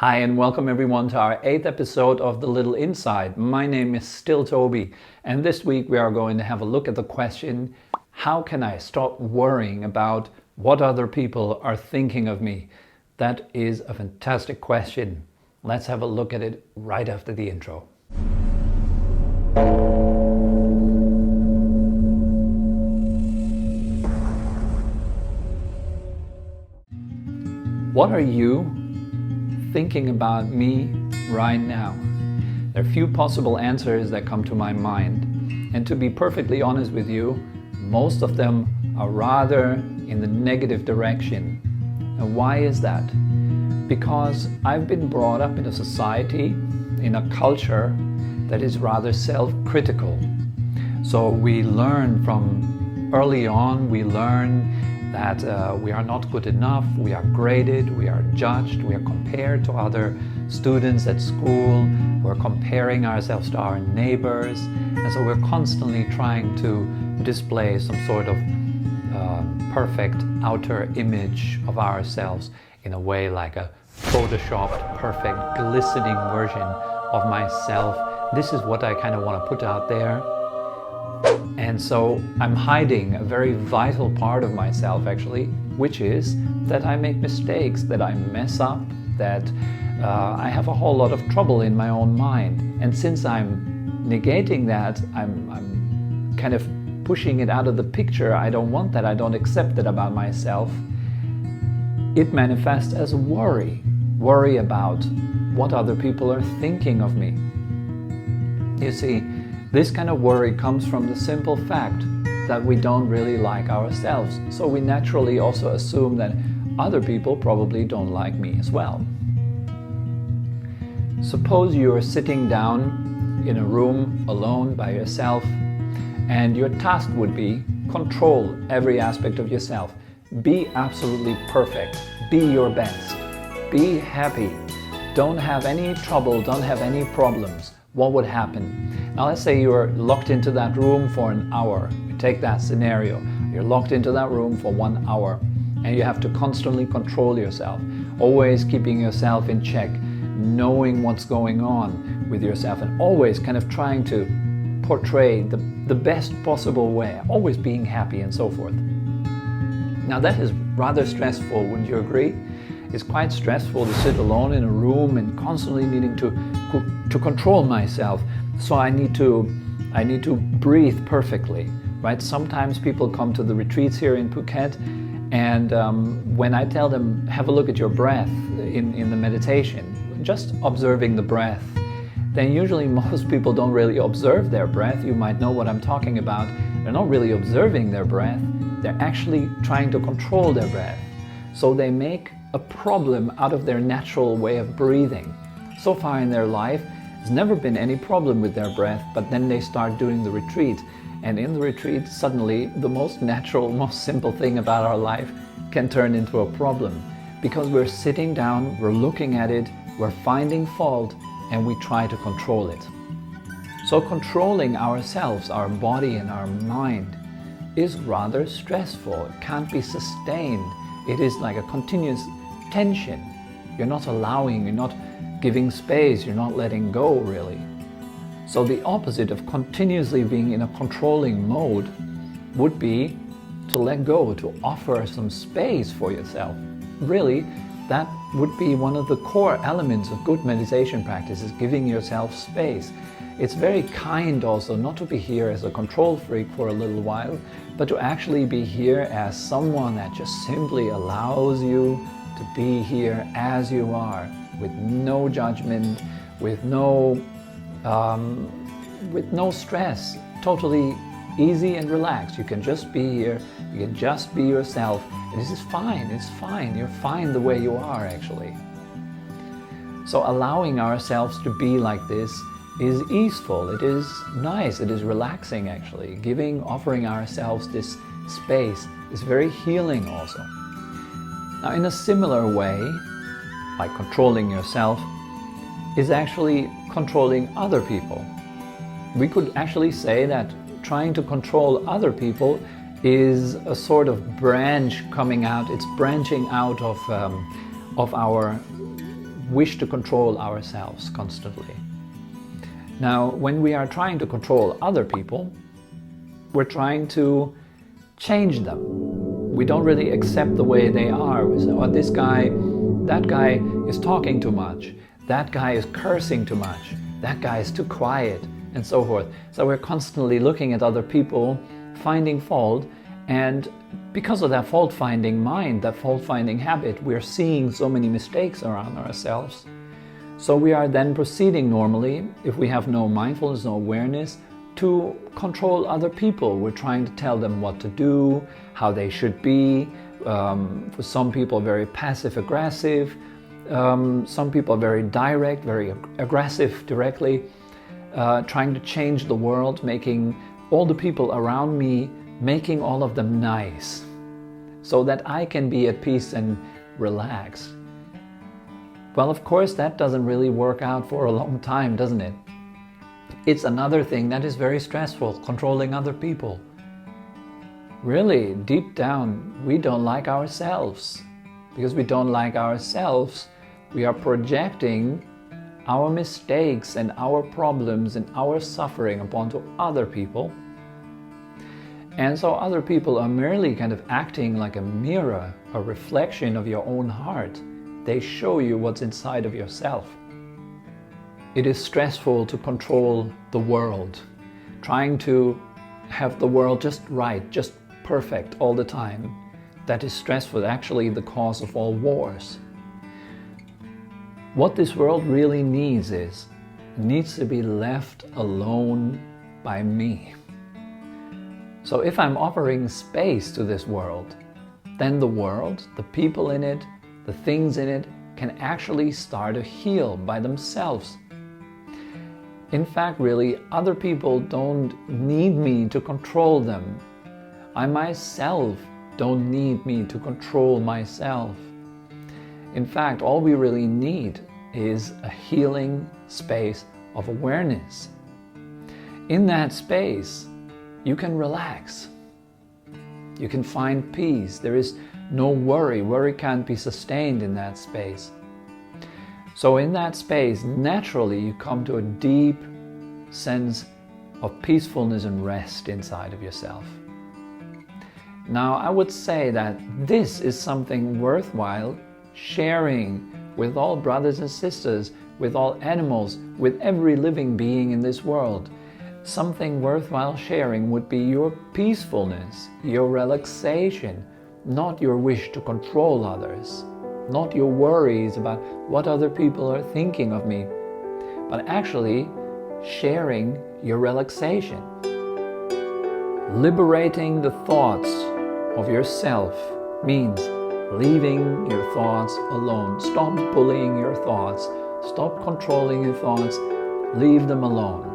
Hi and welcome everyone to our 8th episode of The Little Inside. My name is still Tobi, and this week we are going to have a look at the question, how can I stop worrying about what other people are thinking of me? That is a fantastic question. Let's have a look at it right after the intro. What are you thinking about me right now? There are few possible answers that come to my mind, and to be perfectly honest with you, most of them are rather in the negative direction. And why is that? Because I've been brought up in a society, in a culture that is rather self-critical. So we learn from early on, we learn that we are not good enough, we are graded, we are judged, we are compared to other students at school, we're comparing ourselves to our neighbors, and so we're constantly trying to display some sort of perfect outer image of ourselves, in a way like a photoshopped, perfect, glistening version of myself. This is what I kind of want to put out there. And so I'm hiding a very vital part of myself actually, which is that I make mistakes, that I mess up, that I have a whole lot of trouble in my own mind. And since I'm negating that, I'm kind of pushing it out of the picture. I don't want that, I don't accept it about myself. It manifests as worry about what other people are thinking of me. You see, this kind of worry comes from the simple fact that we don't really like ourselves. So we naturally also assume that other people probably don't like me as well. Suppose you are sitting down in a room alone by yourself, and your task would be control every aspect of yourself. Be absolutely perfect. Be your best. Be happy. Don't have any trouble, don't have any problems. What would happen? Now let's say you're locked into that room for an hour. You take that scenario. You're locked into that room for 1 hour and you have to constantly control yourself, always keeping yourself in check, knowing what's going on with yourself and always kind of trying to portray the best possible way, always being happy and so forth. Now that is rather stressful, wouldn't you agree? It's quite stressful to sit alone in a room and constantly needing to control myself. So I need to breathe perfectly, right? Sometimes people come to the retreats here in Phuket, and when I tell them, have a look at your breath in the meditation, just observing the breath, then usually most people don't really observe their breath. You might know what I'm talking about. They're not really observing their breath. They're actually trying to control their breath. So they make a problem out of their natural way of breathing. So far in their life, there's never been any problem with their breath, but then they start doing the retreat. And in the retreat, suddenly the most natural, most simple thing about our life can turn into a problem. Because we're sitting down, we're looking at it, we're finding fault, and we try to control it. So controlling ourselves, our body and our mind, is rather stressful. It can't be sustained. It is like a continuous tension. You're not allowing, you're not giving space, you're not letting go really. So the opposite of continuously being in a controlling mode would be to let go, to offer some space for yourself. Really, that would be one of the core elements of good meditation practice, is giving yourself space. It's very kind also not to be here as a control freak for a little while, but to actually be here as someone that just simply allows you to be here as you are, with no judgment, with no stress, totally easy and relaxed. You can just be here, you can just be yourself. This is fine, it's fine, you're fine the way you are actually. So allowing ourselves to be like this is easeful, it is nice, it is relaxing actually. Offering ourselves this space is very healing also. Now in a similar way, like controlling yourself, is actually controlling other people. We could actually say that trying to control other people is a sort of branch coming out, it's branching out of our wish to control ourselves constantly. Now, when we are trying to control other people, we're trying to change them. We don't really accept the way they are. We say, oh, that guy is talking too much. That guy is cursing too much. That guy is too quiet, and so forth. So we're constantly looking at other people, finding fault, and because of that fault-finding mind, that fault-finding habit, we're seeing so many mistakes around ourselves. So we are then proceeding normally, if we have no mindfulness, no awareness, to control other people. We're trying to tell them what to do, how they should be. For some people, very passive-aggressive. Some people are very direct, very aggressive directly, trying to change the world, making all the people around me, making all of them nice, so that I can be at peace and relaxed. Well, of course, that doesn't really work out for a long time, doesn't it? It's another thing that is very stressful, controlling other people. Really, deep down, we don't like ourselves. Because we don't like ourselves, we are projecting our mistakes and our problems and our suffering upon other people. And so other people are merely kind of acting like a mirror, a reflection of your own heart. They show you what's inside of yourself. It is stressful to control the world, trying to have the world just right, just perfect all the time. That is stressful, actually the cause of all wars. What this world really needs needs to be left alone by me. So if I'm offering space to this world, then the world, the people in it, the things in it can actually start to heal by themselves. In fact, really, other people don't need me to control them. I myself don't need me to control myself. In fact, all we really need is a healing space of awareness. In that space, you can relax. You can find peace. There is no worry. Worry can't be sustained in that space. So in that space, naturally, you come to a deep sense of peacefulness and rest inside of yourself. Now, I would say that this is something worthwhile sharing with all brothers and sisters, with all animals, with every living being in this world. Something worthwhile sharing would be your peacefulness, your relaxation, not your wish to control others, not your worries about what other people are thinking of me, but actually sharing your relaxation. Liberating the thoughts of yourself means leaving your thoughts alone. Stop bullying your thoughts. Stop controlling your thoughts. Leave them alone.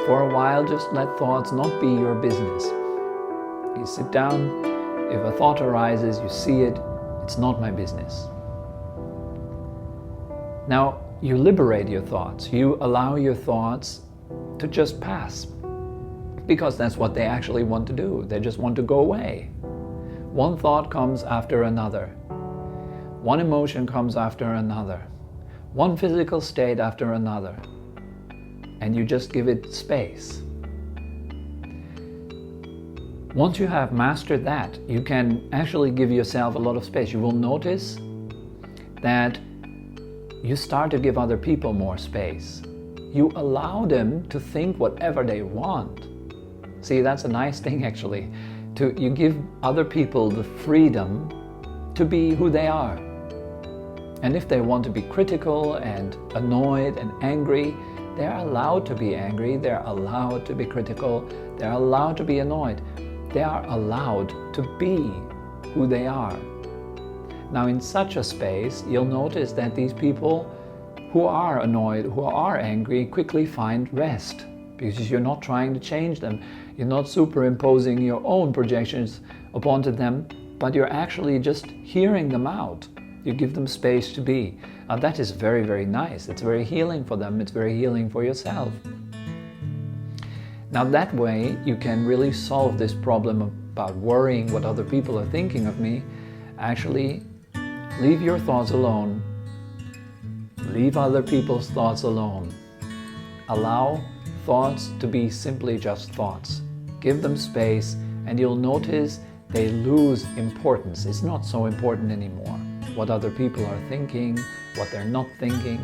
For a while, just let thoughts not be your business. You sit down, if a thought arises, you see it, it's not my business. Now, you liberate your thoughts. You allow your thoughts to just pass, because that's what they actually want to do. They just want to go away. One thought comes after another. One emotion comes after another. One physical state after another. And you just give it space. Once you have mastered that, you can actually give yourself a lot of space. You will notice that you start to give other people more space. You allow them to think whatever they want. See, that's a nice thing actually. You give other people the freedom to be who they are. And if they want to be critical and annoyed and angry, they're allowed to be angry, they're allowed to be critical, they're allowed to be annoyed. They are allowed to be who they are. Now, in such a space, you'll notice that these people who are annoyed, who are angry, quickly find rest, because you're not trying to change them. You're not superimposing your own projections upon them, but you're actually just hearing them out. You give them space to be. Now, that is very, very nice. It's very healing for them. It's very healing for yourself. Now, that way, you can really solve this problem about worrying what other people are thinking of me. Actually, leave your thoughts alone. Leave other people's thoughts alone. Allow thoughts to be simply just thoughts. Give them space and you'll notice they lose importance. It's not so important anymore. What other people are thinking, what they're not thinking,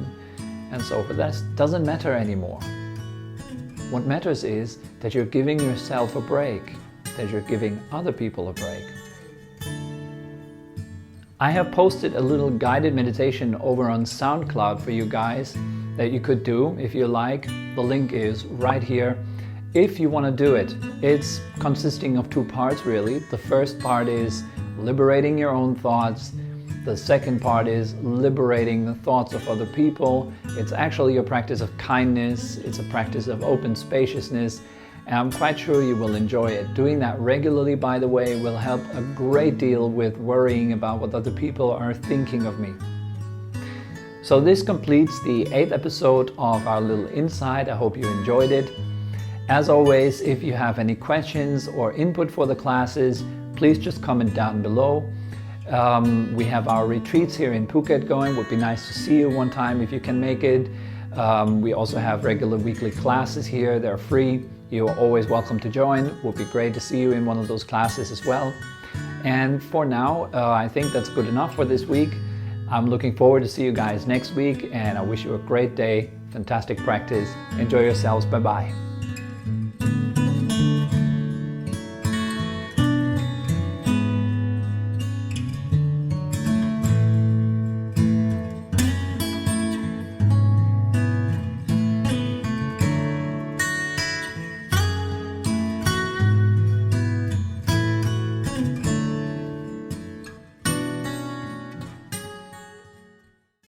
and so forth. That doesn't matter anymore. What matters is that you're giving yourself a break, that you're giving other people a break. I have posted a little guided meditation over on SoundCloud for you guys that you could do if you like. The link is right here. If you want to do it, it's consisting of 2 parts really. The first part is liberating your own thoughts. The second part is liberating the thoughts of other people. It's actually a practice of kindness. It's a practice of open spaciousness. And I'm quite sure you will enjoy it. Doing that regularly, by the way, will help a great deal with worrying about what other people are thinking of me. So this completes the 8th episode of our little insight. I hope you enjoyed it. As always, if you have any questions or input for the classes, please just comment down below. We have our retreats here in Phuket going. Would be nice to see you one time if you can make it. We also have regular weekly classes here. They're free. You're always welcome to join. Would be great to see you in one of those classes as well. And for now, I think that's good enough for this week. I'm looking forward to see you guys next week, and I wish you a great day. Fantastic practice. Enjoy yourselves. Bye-bye.